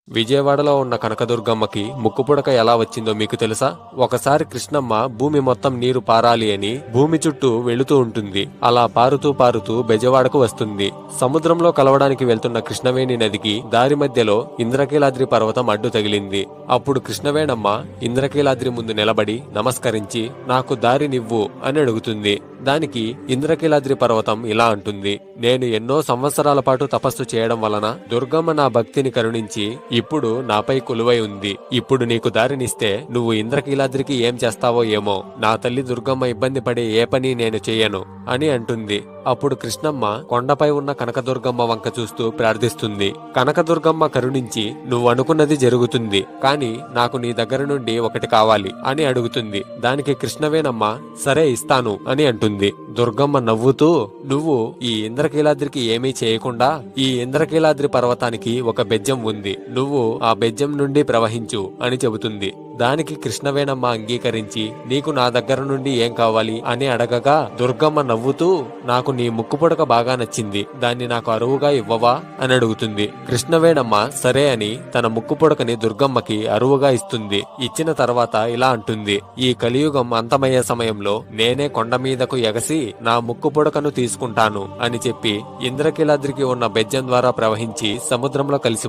విజయవాడలో ఉన్న కనకదుర్గమ్మకి ముక్కుపుడక ఎలా వచ్చిందో మీకు తెలుసా? ఒకసారి కృష్ణమ్మ భూమి మొత్తం నీరు పారాలి అని భూమి చుట్టూ వెళుతూ ఉంటుంది. అలా పారుతూ పారుతూ బెజవాడకు వస్తుంది. సముద్రంలో కలవడానికి వెళ్తున్న కృష్ణవేణి నదికి దారి మధ్యలో ఇంద్రకీలాద్రి పర్వతం అడ్డు తగిలింది. అప్పుడు కృష్ణవేణమ్మ ఇంద్రకీలాద్రి ముందు నిలబడి నమస్కరించి నాకు దారినివ్వు అని అడుగుతుంది. దానికి ఇంద్రకీలాద్రి పర్వతం ఇలా అంటుంది, నేను ఎన్నో సంవత్సరాల పాటు తపస్సు చేయడం వలన దుర్గమ్మ నా భక్తిని కరుణించి ఇప్పుడు నాపై కొలువై ఉంది. ఇప్పుడు నీకు దారినిస్తే నువ్వు ఇంద్రకీలాద్రికి ఏం చేస్తావో ఏమో. నా తల్లి దుర్గమ్మ ఇబ్బంది పడే ఏ పని నేను చెయ్యను అని అంటుంది. అప్పుడు కృష్ణమ్మ కొండపై ఉన్న కనకదుర్గమ్మ వంక చూస్తూ ప్రార్థిస్తుంది. కనకదుర్గమ్మ కరుణించి నువ్వు అనుకున్నది జరుగుతుంది, కాని నాకు నీ దగ్గర నుండి ఒకటి కావాలి అని అడుగుతుంది. దానికి కృష్ణవేణమ్మ సరే ఇస్తాను అని అంటుంది. దుర్గమ్మ నవ్వుతూ నువ్వు ఈ ఇంద్రకీలాద్రికి ఏమీ చేయకుండా ఈ ఇంద్రకీలాద్రి పర్వతానికి ఒక బెజ్జం ఉంది, నువ్వు ఆ బెజ్జం నుండి ప్రవహించు అని చెబుతుంది. దానికి కృష్ణవేణమ్మ అంగీకరించి నీకు నా దగ్గర నుండి ఏం కావాలి అని అడగగా దుర్గమ్మ నవ్వుతూ నాకు నీ ముక్కుపుడక బాగా నచ్చింది, దాన్ని నాకు అరువుగా ఇవ్వవా అని అడుగుతుంది. కృష్ణవేణమ్మ సరే అని తన ముక్కుపుడకని దుర్గమ్మకి అరువుగా ఇస్తుంది. ఇచ్చిన తర్వాత ఇలా అంటుంది, ఈ కలియుగం అంతమయ్యే సమయంలో నేనే కొండ మీదకు ఎగసి నా ముక్కుపుడకను తీసుకుంటాను అని చెప్పి ఇంద్రకీలాద్రికి ఉన్న బెజ్జం ద్వారా ప్రవహించి సముద్రంలో కలిసి